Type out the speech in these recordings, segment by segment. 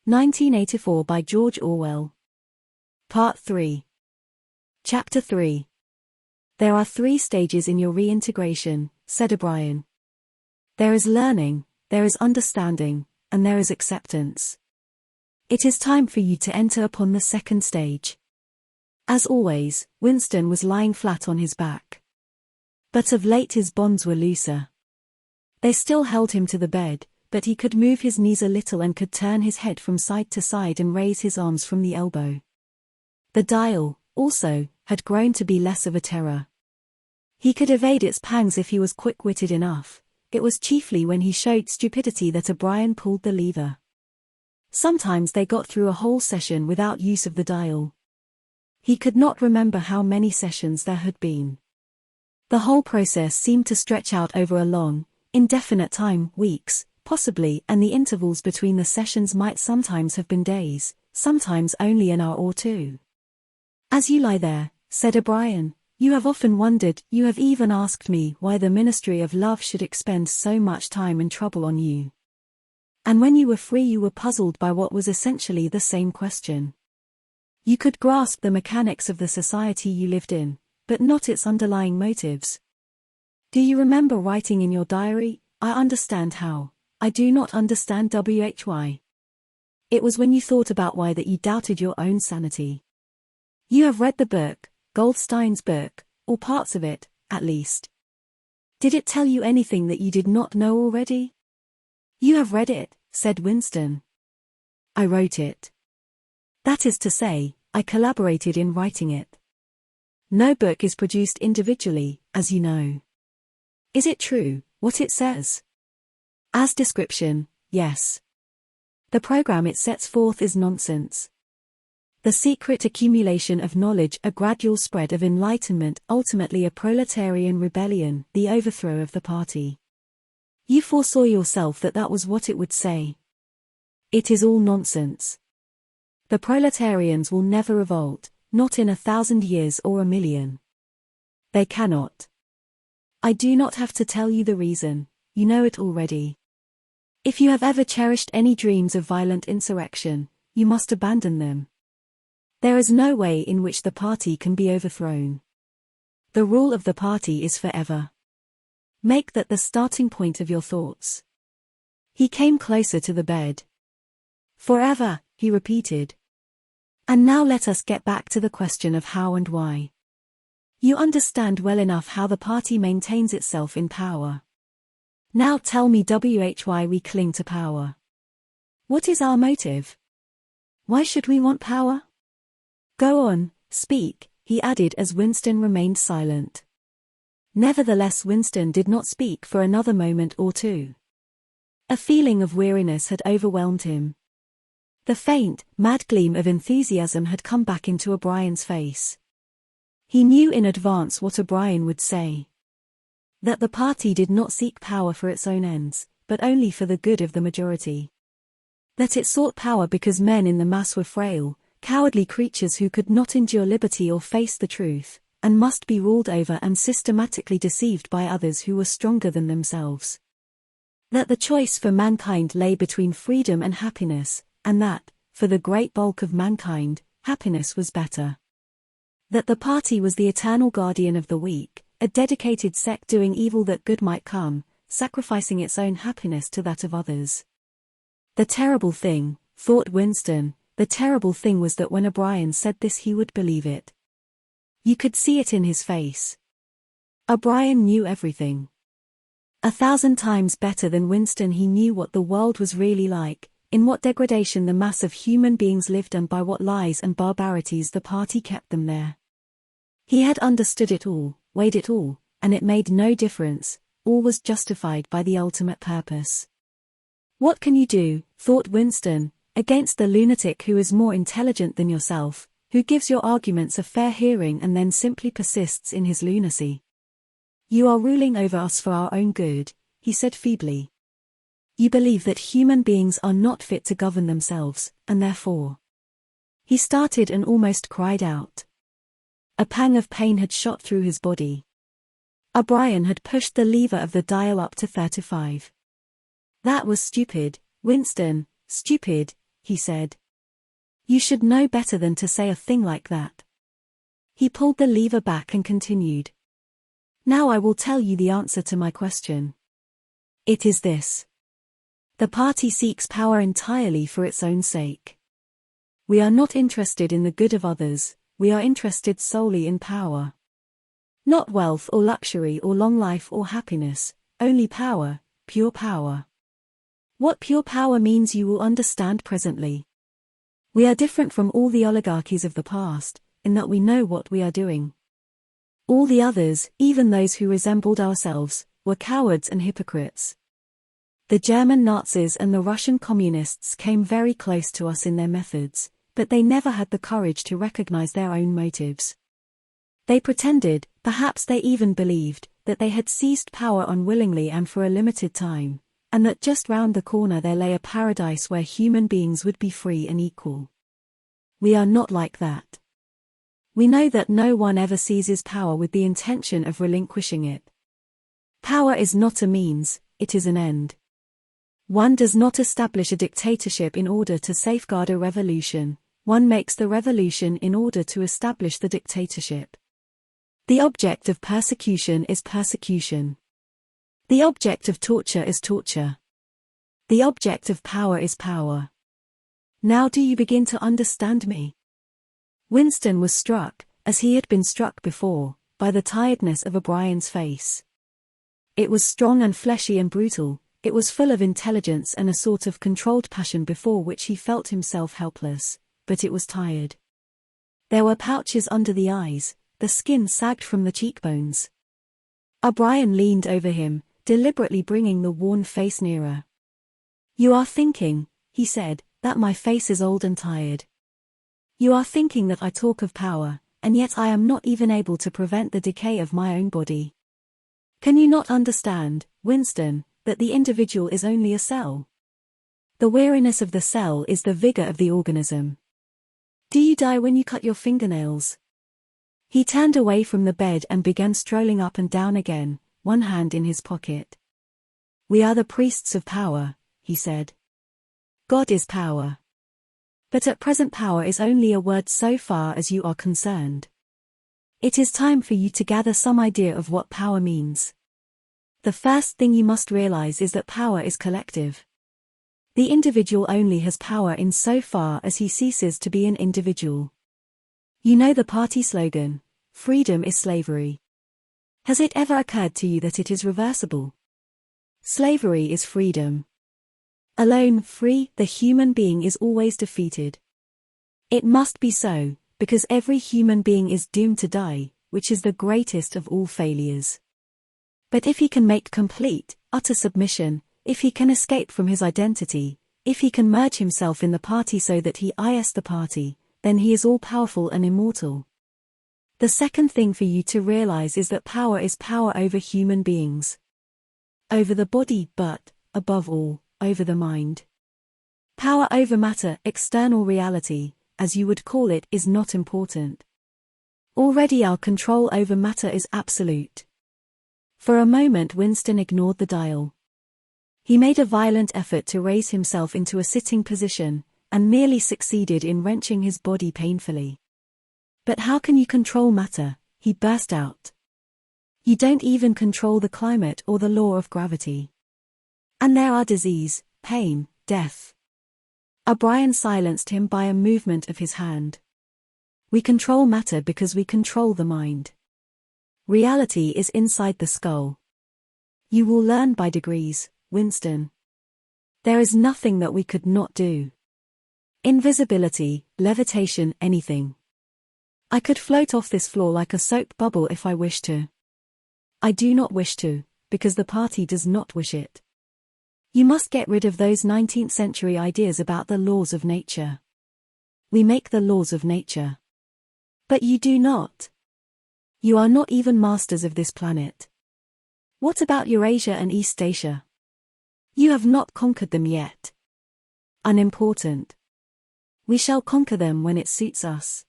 1984 by George Orwell. Part 3. Chapter 3. There are 3 stages in your reintegration, said O'Brien. There is learning, there is understanding, and there is acceptance. It is time for you to enter upon the 2nd stage. As always, Winston was lying flat on his back. But of late his bonds were looser. They still held him to the bed, but he could move his knees a little and could turn his head from side to side and raise his arms from the elbow. The dial, also, had grown to be less of a terror. He could evade its pangs if he was quick-witted enough. It was chiefly when he showed stupidity that O'Brien pulled the lever. Sometimes they got through a whole session without use of the dial. He could not remember how many sessions there had been. The whole process seemed to stretch out over a long, indefinite time, weeks, possibly, and the intervals between the sessions might sometimes have been days, sometimes only an hour or 2. As you lie there, said O'Brien, you have often wondered, you have even asked me why the Ministry of Love should expend so much time and trouble on you. And when you were free you were puzzled by what was essentially the same question. You could grasp the mechanics of the society you lived in, but not its underlying motives. Do you remember writing in your diary, I understand how, I do not understand why. It was when you thought about why that you doubted your own sanity. You have read the book, Goldstein's book, or parts of it, at least. Did it tell you anything that you did not know already? You have read it, said Winston. I wrote it. That is to say, I collaborated in writing it. No book is produced individually, as you know. Is it true, what it says? As description, yes. The program it sets forth is nonsense. The secret accumulation of knowledge, a gradual spread of enlightenment, ultimately a proletarian rebellion, the overthrow of the party. You foresaw yourself that that was what it would say. It is all nonsense. The proletarians will never revolt, not in 1,000 years or 1,000,000. They cannot. I do not have to tell you the reason, you know it already. If you have ever cherished any dreams of violent insurrection, you must abandon them. There is no way in which the party can be overthrown. The rule of the party is forever. Make that the starting point of your thoughts. He came closer to the bed. Forever, he repeated. And now let us get back to the question of how and why. You understand well enough how the party maintains itself in power. Now tell me why we cling to power. What is our motive? Why should we want power? Go on, speak, he added as Winston remained silent. Nevertheless Winston did not speak for another moment or 2. A feeling of weariness had overwhelmed him. The faint, mad gleam of enthusiasm had come back into O'Brien's face. He knew in advance what O'Brien would say. That the party did not seek power for its own ends, but only for the good of the majority. That it sought power because men in the mass were frail, cowardly creatures who could not endure liberty or face the truth, and must be ruled over and systematically deceived by others who were stronger than themselves. That the choice for mankind lay between freedom and happiness, and that, for the great bulk of mankind, happiness was better. That the party was the eternal guardian of the weak, a dedicated sect doing evil that good might come, sacrificing its own happiness to that of others. The terrible thing, thought Winston, the terrible thing was that when O'Brien said this he would believe it. You could see it in his face. O'Brien knew everything. 1,000 times better than Winston he knew what the world was really like, in what degradation the mass of human beings lived and by what lies and barbarities the party kept them there. He had understood it all, weighed it all, and it made no difference, all was justified by the ultimate purpose. What can you do, thought Winston, against the lunatic who is more intelligent than yourself, who gives your arguments a fair hearing and then simply persists in his lunacy? You are ruling over us for our own good, he said feebly. You believe that human beings are not fit to govern themselves, and therefore. He started and almost cried out. A pang of pain had shot through his body. O'Brien had pushed the lever of the dial up to 35. That was stupid, Winston, stupid, he said. You should know better than to say a thing like that. He pulled the lever back and continued. Now I will tell you the answer to my question. It is this. The party seeks power entirely for its own sake. We are not interested in the good of others, we are interested solely in power. Not wealth or luxury or long life or happiness, only power, pure power. What pure power means you will understand presently. We are different from all the oligarchies of the past, in that we know what we are doing. All the others, even those who resembled ourselves, were cowards and hypocrites. The German Nazis and the Russian communists came very close to us in their methods, but they never had the courage to recognize their own motives. They pretended, perhaps they even believed, that they had seized power unwillingly and for a limited time, and that just round the corner there lay a paradise where human beings would be free and equal. We are not like that. We know that no one ever seizes power with the intention of relinquishing it. Power is not a means, it is an end. One does not establish a dictatorship in order to safeguard a revolution, one makes the revolution in order to establish the dictatorship. The object of persecution is persecution. The object of torture is torture. The object of power is power. Now do you begin to understand me? Winston was struck, as he had been struck before, by the tiredness of O'Brien's face. It was strong and fleshy and brutal, it was full of intelligence and a sort of controlled passion before which he felt himself helpless, but it was tired. There were pouches under the eyes, the skin sagged from the cheekbones. O'Brien leaned over him, deliberately bringing the worn face nearer. You are thinking, he said, that my face is old and tired. You are thinking that I talk of power, and yet I am not even able to prevent the decay of my own body. Can you not understand, Winston, that the individual is only a cell? The weariness of the cell is the vigor of the organism. Do you die when you cut your fingernails? He turned away from the bed and began strolling up and down again, one hand in his pocket. We are the priests of power, he said. God is power. But at present power is only a word so far as you are concerned. It is time for you to gather some idea of what power means. The first thing you must realize is that power is collective. The individual only has power in so far as he ceases to be an individual. You know the party slogan, freedom is slavery. Has it ever occurred to you that it is reversible? Slavery is freedom. Alone, free, the human being is always defeated. It must be so, because every human being is doomed to die, which is the greatest of all failures. But if he can make complete, utter submission, if he can escape from his identity, if he can merge himself in the party so that he is the party, then he is all-powerful and immortal. The second thing for you to realize is that power is power over human beings. Over the body, but, above all, over the mind. Power over matter, external reality, as you would call it, is not important. Already our control over matter is absolute. For a moment Winston ignored the dial. He made a violent effort to raise himself into a sitting position, and merely succeeded in wrenching his body painfully. But how can you control matter? He burst out. You don't even control the climate or the law of gravity. And there are disease, pain, death. O'Brien silenced him by a movement of his hand. We control matter because we control the mind. Reality is inside the skull. You will learn by degrees, Winston. There is nothing that we could not do. Invisibility, levitation, anything. I could float off this floor like a soap bubble if I wished to. I do not wish to, because the party does not wish it. You must get rid of those 19th century ideas about the laws of nature. We make the laws of nature. But you do not. You are not even masters of this planet. What about Eurasia and East Asia? You have not conquered them yet. Unimportant. We shall conquer them when it suits us.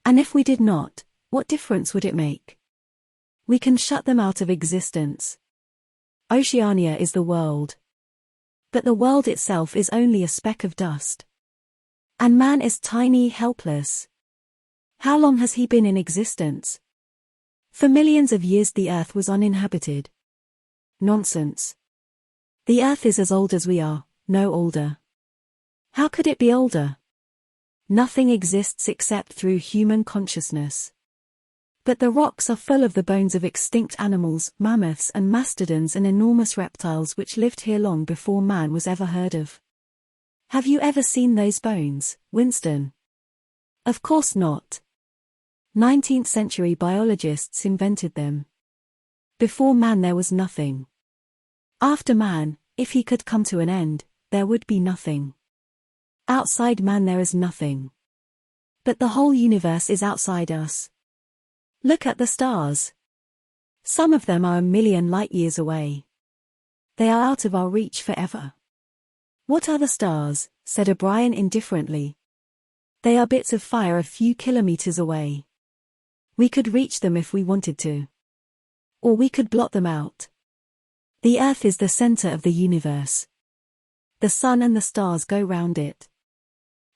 And if we did not, what difference would it make? We can shut them out of existence. Oceania is the world. But the world itself is only a speck of dust. And man is tiny, helpless. How long has he been in existence? For millions of years the earth was uninhabited. Nonsense. The earth is as old as we are, no older. How could it be older? Nothing exists except through human consciousness. But the rocks are full of the bones of extinct animals, mammoths and mastodons and enormous reptiles which lived here long before man was ever heard of. Have you ever seen those bones, Winston? Of course not. 19th century biologists invented them. Before man there was nothing. After man, if he could come to an end, there would be nothing. Outside man there is nothing. But the whole universe is outside us. Look at the stars. Some of them are 1,000,000 light-years away. They are out of our reach forever. What are the stars? Said O'Brien indifferently. They are bits of fire a few kilometers away. We could reach them if we wanted to. Or we could blot them out. The Earth is the center of the universe. The sun and the stars go round it.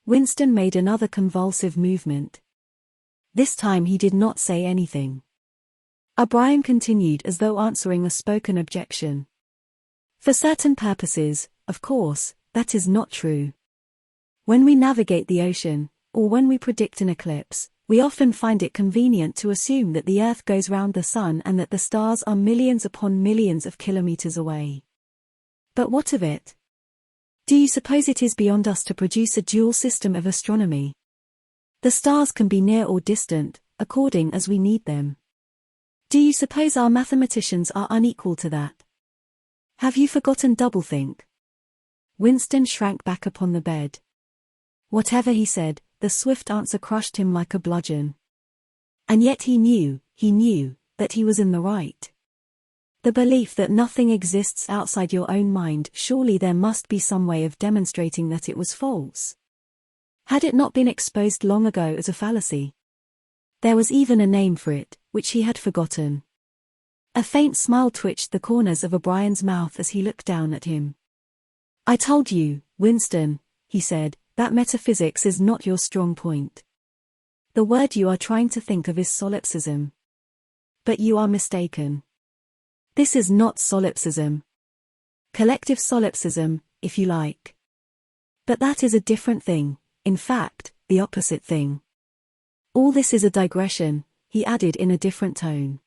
Winston made another convulsive movement. This time he did not say anything. O'Brien continued as though answering a spoken objection. For certain purposes, of course, that is not true. When we navigate the ocean, or when we predict an eclipse, we often find it convenient to assume that the Earth goes round the sun and that the stars are millions upon millions of kilometers away. But what of it? Do you suppose it is beyond us to produce a dual system of astronomy? The stars can be near or distant, according as we need them. Do you suppose our mathematicians are unequal to that? Have you forgotten doublethink? Winston shrank back upon the bed. Whatever he said, the swift answer crushed him like a bludgeon. And yet he knew, that he was in the right. The belief that nothing exists outside your own mind, surely there must be some way of demonstrating that it was false. Had it not been exposed long ago as a fallacy? There was even a name for it, which he had forgotten. A faint smile twitched the corners of O'Brien's mouth as he looked down at him. I told you, Winston, he said, that metaphysics is not your strong point. The word you are trying to think of is solipsism. But you are mistaken. This is not solipsism. Collective solipsism, if you like. But that is a different thing, in fact, the opposite thing. All this is a digression, he added in a different tone.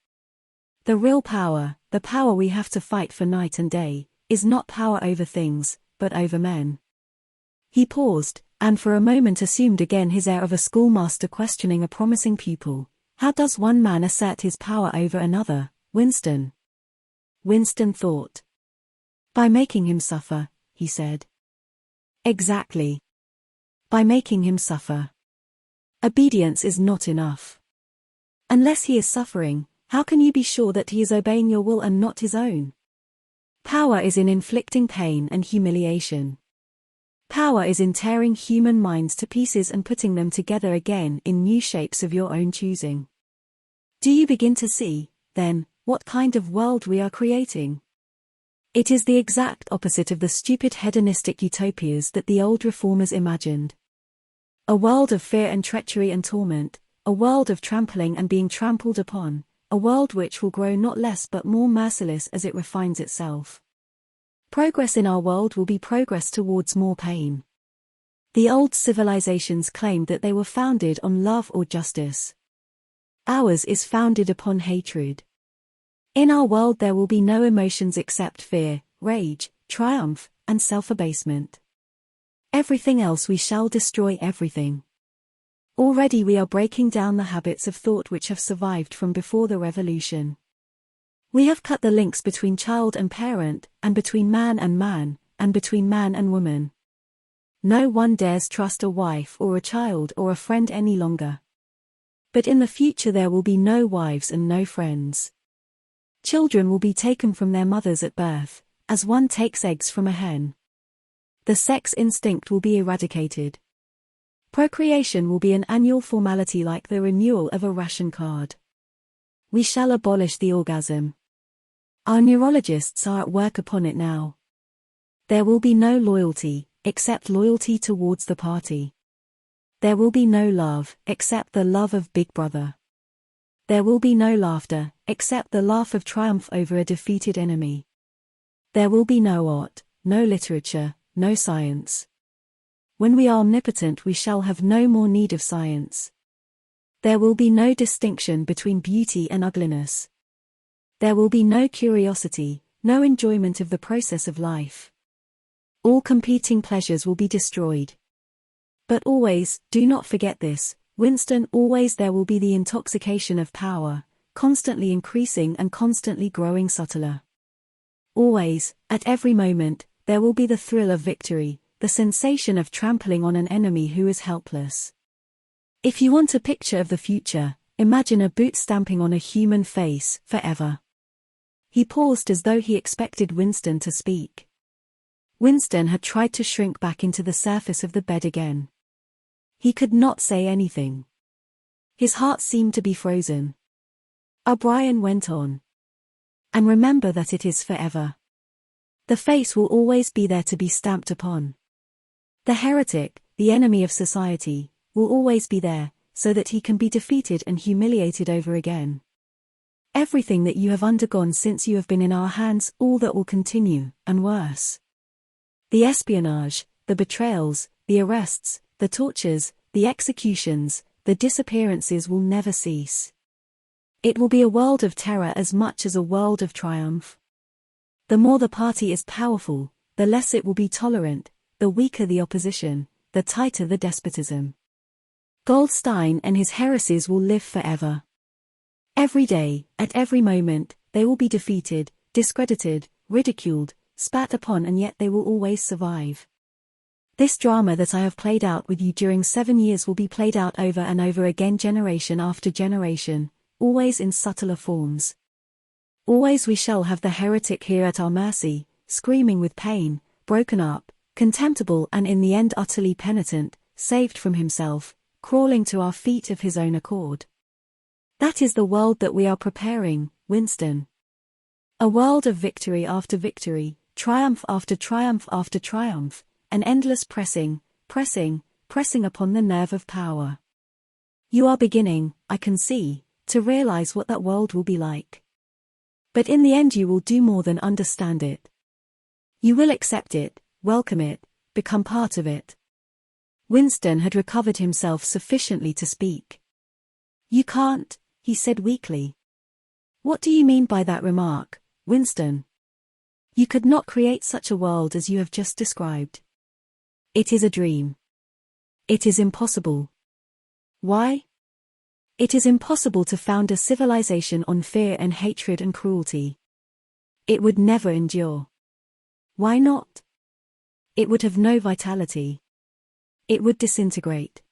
The real power, the power we have to fight for night and day, is not power over things, but over men. He paused, and for a moment assumed again his air of a schoolmaster questioning a promising pupil. How does one man assert his power over another, Winston? Winston thought. By making him suffer, he said. Exactly. By making him suffer. Obedience is not enough. Unless he is suffering, how can you be sure that he is obeying your will and not his own? Power is in inflicting pain and humiliation. Power is in tearing human minds to pieces and putting them together again in new shapes of your own choosing. Do you begin to see, then, what kind of world we are creating? It is the exact opposite of the stupid hedonistic utopias that the old reformers imagined. A world of fear and treachery and torment, a world of trampling and being trampled upon, a world which will grow not less but more merciless as it refines itself. Progress in our world will be progress towards more pain. The old civilizations claimed that they were founded on love or justice. Ours is founded upon hatred. In our world there will be no emotions except fear, rage, triumph, and self-abasement. Everything else we shall destroy everything. Already we are breaking down the habits of thought which have survived from before the revolution. We have cut the links between child and parent, and between man, and between man and woman. No one dares trust a wife or a child or a friend any longer. But in the future there will be no wives and no friends. Children will be taken from their mothers at birth, as one takes eggs from a hen. The sex instinct will be eradicated. Procreation will be an annual formality like the renewal of a ration card. We shall abolish the orgasm. Our neurologists are at work upon it now. There will be no loyalty, except loyalty towards the party. There will be no love, except the love of Big Brother. There will be no laughter, except the laugh of triumph over a defeated enemy. There will be no art, no literature, no science. When we are omnipotent, we shall have no more need of science. There will be no distinction between beauty and ugliness. There will be no curiosity, no enjoyment of the process of life. All competing pleasures will be destroyed. But always, do not forget this, Winston, always there will be the intoxication of power, constantly increasing and constantly growing subtler. Always, at every moment, there will be the thrill of victory, the sensation of trampling on an enemy who is helpless. If you want a picture of the future, imagine a boot stamping on a human face, forever. He paused as though he expected Winston to speak. Winston had tried to shrink back into the surface of the bed again. He could not say anything. His heart seemed to be frozen. O'Brien went on. And remember that it is forever. The face will always be there to be stamped upon. The heretic, the enemy of society, will always be there, so that he can be defeated and humiliated over again. Everything that you have undergone since you have been in our hands, all that will continue, and worse. The espionage, the betrayals, the arrests, the tortures, the executions, the disappearances will never cease. It will be a world of terror as much as a world of triumph. The more the party is powerful, the less it will be tolerant, the weaker the opposition, the tighter the despotism. Goldstein and his heresies will live forever. Every day, at every moment, they will be defeated, discredited, ridiculed, spat upon, and yet they will always survive. This drama that I have played out with you during 7 years will be played out over and over again, generation after generation, always in subtler forms. Always we shall have the heretic here at our mercy, screaming with pain, broken up, contemptible, and in the end utterly penitent, saved from himself, crawling to our feet of his own accord. That is the world that we are preparing, Winston. A world of victory after victory, triumph after triumph after triumph, an endless pressing, pressing, pressing upon the nerve of power. You are beginning, I can see, to realize what that world will be like. But in the end you will do more than understand it. You will accept it, welcome it, become part of it. Winston had recovered himself sufficiently to speak. You can't, he said weakly. What do you mean by that remark, Winston? You could not create such a world as you have just described. It is a dream. It is impossible. Why? It is impossible to found a civilization on fear and hatred and cruelty. It would never endure. Why not? It would have no vitality. It would disintegrate.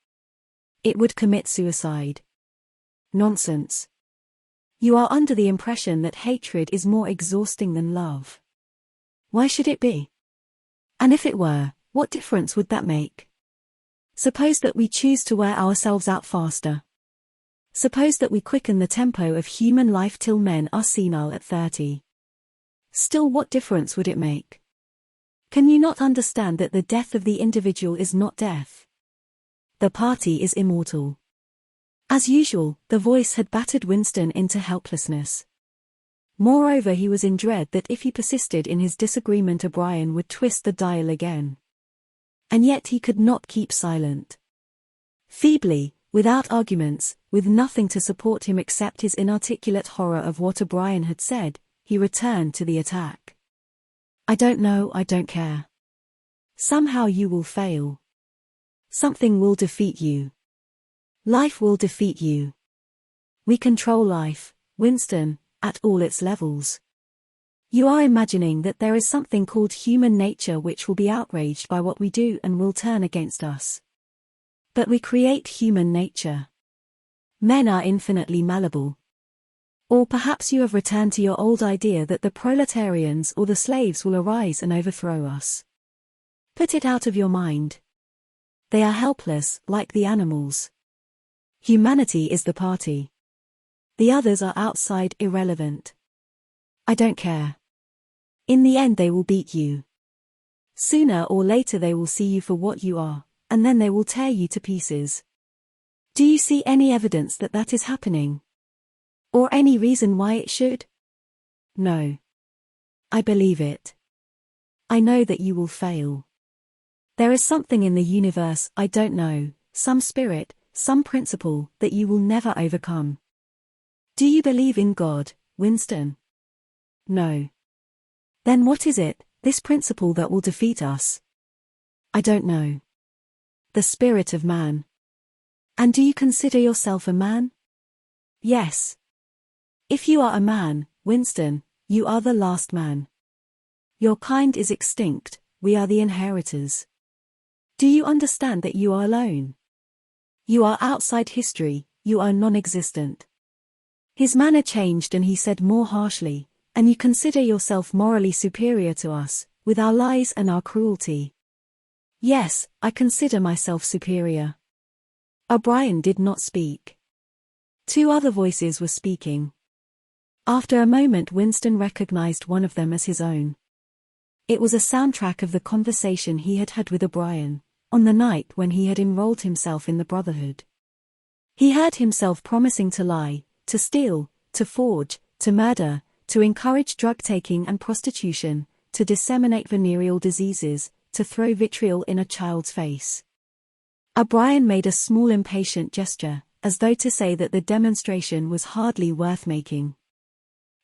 It would commit suicide. Nonsense. You are under the impression that hatred is more exhausting than love. Why should it be? And if it were, what difference would that make? Suppose that we choose to wear ourselves out faster. Suppose that we quicken the tempo of human life till men are senile at 30. Still, what difference would it make? Can you not understand that the death of the individual is not death? The party is immortal. As usual, the voice had battered Winston into helplessness. Moreover, he was in dread that if he persisted in his disagreement, O'Brien would twist the dial again. And yet he could not keep silent. Feebly, without arguments, with nothing to support him except his inarticulate horror of what O'Brien had said, he returned to the attack. I don't know, I don't care. Somehow you will fail. Something will defeat you. Life will defeat you. We control life, Winston, at all its levels. You are imagining that there is something called human nature which will be outraged by what we do and will turn against us. But we create human nature. Men are infinitely malleable. Or perhaps you have returned to your old idea that the proletarians or the slaves will arise and overthrow us. Put it out of your mind. They are helpless, like the animals. Humanity is the party. The others are outside, irrelevant. I don't care. In the end they will beat you. Sooner or later they will see you for what you are, and then they will tear you to pieces. Do you see any evidence that that is happening? Or any reason why it should? No. I believe it. I know that you will fail. There is something in the universe I don't know, some spirit, some principle that you will never overcome. Do you believe in God, Winston? No. Then what is it, this principle that will defeat us? I don't know. The spirit of man. And do you consider yourself a man? Yes. If you are a man, Winston, you are the last man. Your kind is extinct, we are the inheritors. Do you understand that you are alone? You are outside history, you are non-existent. His manner changed and he said more harshly, and you consider yourself morally superior to us, with our lies and our cruelty. Yes, I consider myself superior. O'Brien did not speak. Two other voices were speaking. After a moment Winston recognized one of them as his own. It was a soundtrack of the conversation he had had with O'Brien, on the night when he had enrolled himself in the Brotherhood. He heard himself promising to lie, to steal, to forge, to murder, to encourage drug-taking and prostitution, to disseminate venereal diseases, to throw vitriol in a child's face. O'Brien made a small impatient gesture, as though to say that the demonstration was hardly worth making.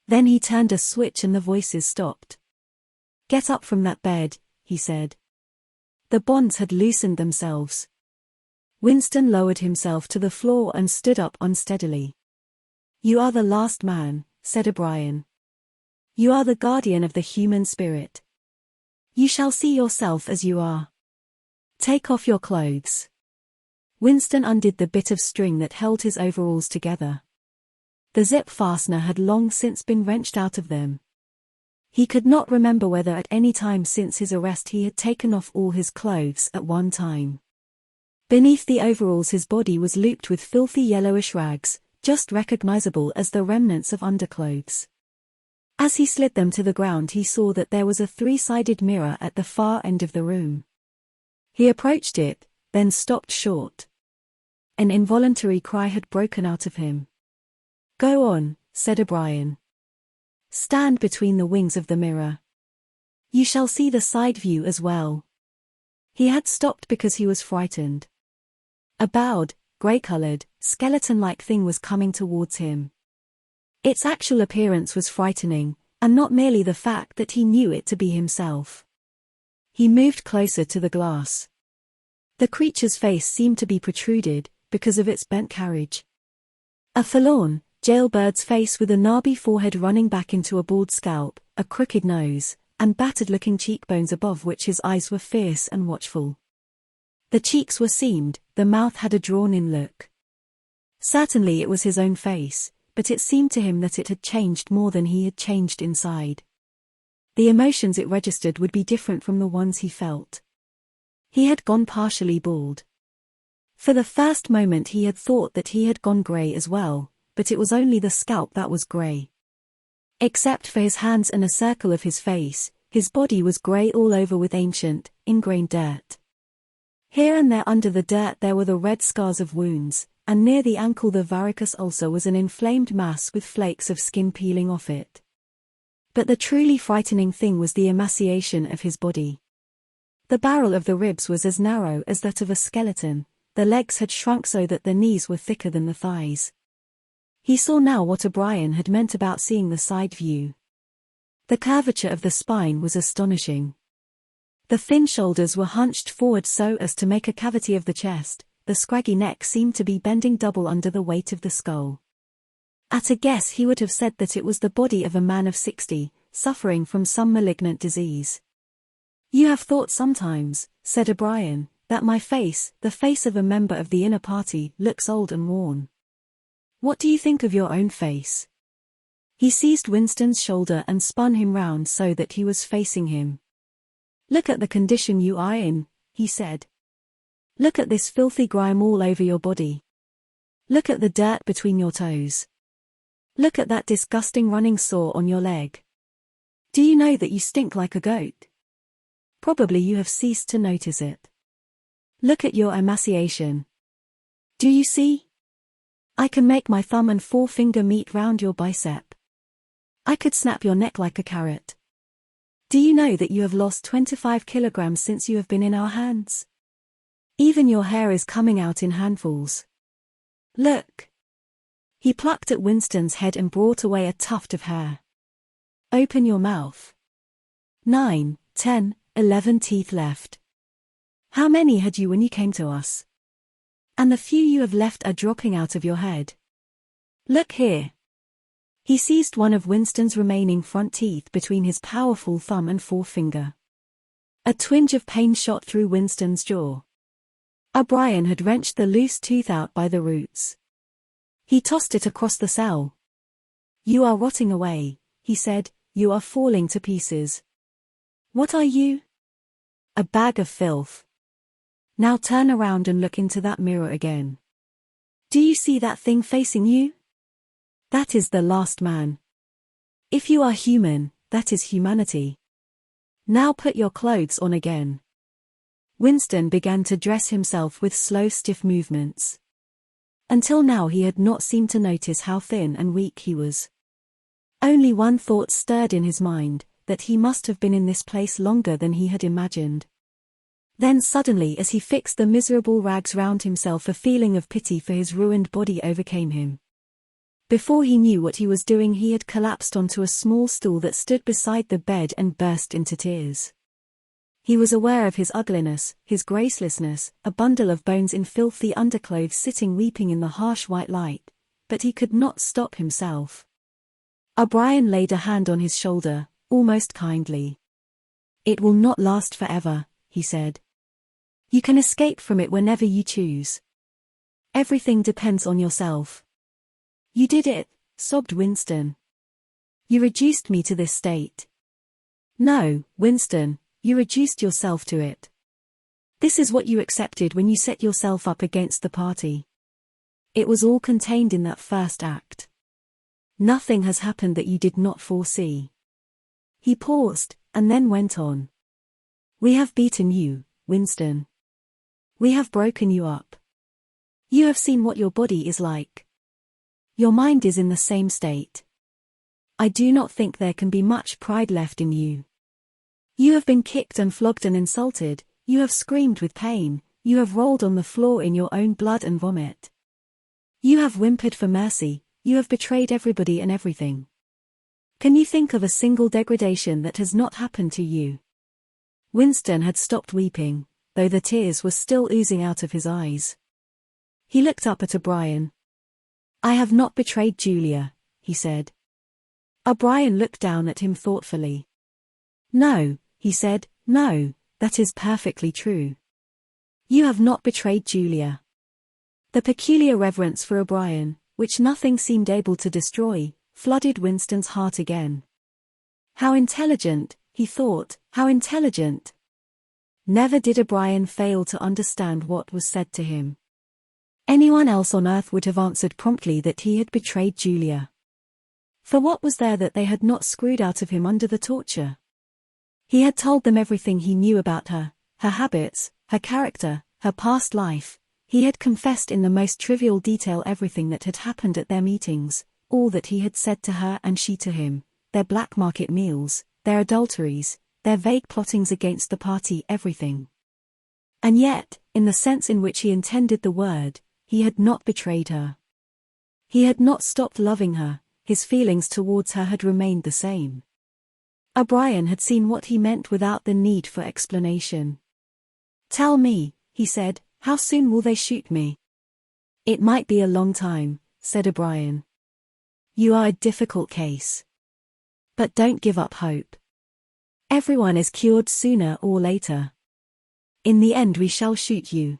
Then he turned a switch and the voices stopped. "Get up from that bed," he said. The bonds had loosened themselves. Winston lowered himself to the floor and stood up unsteadily. "You are the last man," said O'Brien. "You are the guardian of the human spirit. You shall see yourself as you are. Take off your clothes." Winston undid the bit of string that held his overalls together. The zip fastener had long since been wrenched out of them. He could not remember whether at any time since his arrest he had taken off all his clothes at one time. Beneath the overalls his body was looped with filthy yellowish rags, just recognizable as the remnants of underclothes. As he slid them to the ground he saw that there was a three-sided mirror at the far end of the room. He approached it, then stopped short. An involuntary cry had broken out of him. "Go on," said O'Brien. "Stand between the wings of the mirror. You shall see the side view as well." He had stopped because he was frightened. A bowed, grey-colored, skeleton-like thing was coming towards him. Its actual appearance was frightening, and not merely the fact that he knew it to be himself. He moved closer to the glass. The creature's face seemed to be protruded, because of its bent carriage. A forlorn, jailbird's face with a knobby forehead running back into a bald scalp, a crooked nose, and battered-looking cheekbones above which his eyes were fierce and watchful. The cheeks were seamed, the mouth had a drawn-in look. Certainly it was his own face, but it seemed to him that it had changed more than he had changed inside. The emotions it registered would be different from the ones he felt. He had gone partially bald. For the first moment he had thought that he had gone grey as well, but it was only the scalp that was grey. Except for his hands and a circle of his face, his body was grey all over with ancient, ingrained dirt. Here and there under the dirt there were the red scars of wounds, and near the ankle the varicose ulcer was an inflamed mass with flakes of skin peeling off it. But the truly frightening thing was the emaciation of his body. The barrel of the ribs was as narrow as that of a skeleton, the legs had shrunk so that the knees were thicker than the thighs. He saw now what O'Brien had meant about seeing the side view. The curvature of the spine was astonishing. The thin shoulders were hunched forward so as to make a cavity of the chest, the scraggy neck seemed to be bending double under the weight of the skull. At a guess he would have said that it was the body of a man of 60, suffering from some malignant disease. "You have thought sometimes," said O'Brien, "that my face, the face of a member of the inner party, looks old and worn. What do you think of your own face?" He seized Winston's shoulder and spun him round so that he was facing him. "Look at the condition you are in," he said. "Look at this filthy grime all over your body. Look at the dirt between your toes. Look at that disgusting running sore on your leg. Do you know that you stink like a goat? Probably you have ceased to notice it. Look at your emaciation. Do you see? I can make my thumb and forefinger meet round your bicep. I could snap your neck like a carrot. Do you know that you have lost 25 kilograms since you have been in our hands? Even your hair is coming out in handfuls. Look. He plucked at Winston's head and brought away a tuft of hair. Open your mouth. 9, 10, 11 teeth left. How many had you when you came to us? And the few you have left are dropping out of your head. Look here. He seized one of Winston's remaining front teeth between his powerful thumb and forefinger. A twinge of pain shot through Winston's jaw. O'Brien had wrenched the loose tooth out by the roots. He tossed it across the cell. You are rotting away, he said, you are falling to pieces. What are you? A bag of filth. Now turn around and look into that mirror again. Do you see that thing facing you? That is the last man. If you are human, that is humanity. Now put your clothes on again. Winston began to dress himself with slow, stiff movements. Until now he had not seemed to notice how thin and weak he was. Only one thought stirred in his mind, that he must have been in this place longer than he had imagined. Then suddenly, as he fixed the miserable rags round himself, a feeling of pity for his ruined body overcame him. Before he knew what he was doing, he had collapsed onto a small stool that stood beside the bed and burst into tears. He was aware of his ugliness, his gracelessness, a bundle of bones in filthy underclothes sitting weeping in the harsh white light, but he could not stop himself. O'Brien laid a hand on his shoulder, almost kindly. It will not last forever, he said. You can escape from it whenever you choose. Everything depends on yourself. You did it, sobbed Winston. You reduced me to this state. No, Winston, you reduced yourself to it. This is what you accepted when you set yourself up against the party. It was all contained in that first act. Nothing has happened that you did not foresee. He paused, and then went on. We have beaten you, Winston. We have broken you up. You have seen what your body is like. Your mind is in the same state. I do not think there can be much pride left in you. You have been kicked and flogged and insulted, you have screamed with pain, you have rolled on the floor in your own blood and vomit. You have whimpered for mercy, you have betrayed everybody and everything. Can you think of a single degradation that has not happened to you? Winston had stopped weeping, though the tears were still oozing out of his eyes. He looked up at O'Brien. I have not betrayed Julia, he said. O'Brien looked down at him thoughtfully. No, he said, no, that is perfectly true. You have not betrayed Julia. The peculiar reverence for O'Brien, which nothing seemed able to destroy, flooded Winston's heart again. How intelligent, he thought, how intelligent. Never did O'Brien fail to understand what was said to him. Anyone else on earth would have answered promptly that he had betrayed Julia. For what was there that they had not screwed out of him under the torture? He had told them everything he knew about her, her habits, her character, her past life. He had confessed in the most trivial detail everything that had happened at their meetings, all that he had said to her and she to him, their black market meals, their adulteries, their vague plottings against the party, everything. And yet, in the sense in which he intended the word, he had not betrayed her. He had not stopped loving her, his feelings towards her had remained the same. O'Brien had seen what he meant without the need for explanation. Tell me, he said, how soon will they shoot me? It might be a long time, said O'Brien. You are a difficult case. But don't give up hope. Everyone is cured sooner or later. In the end we shall shoot you.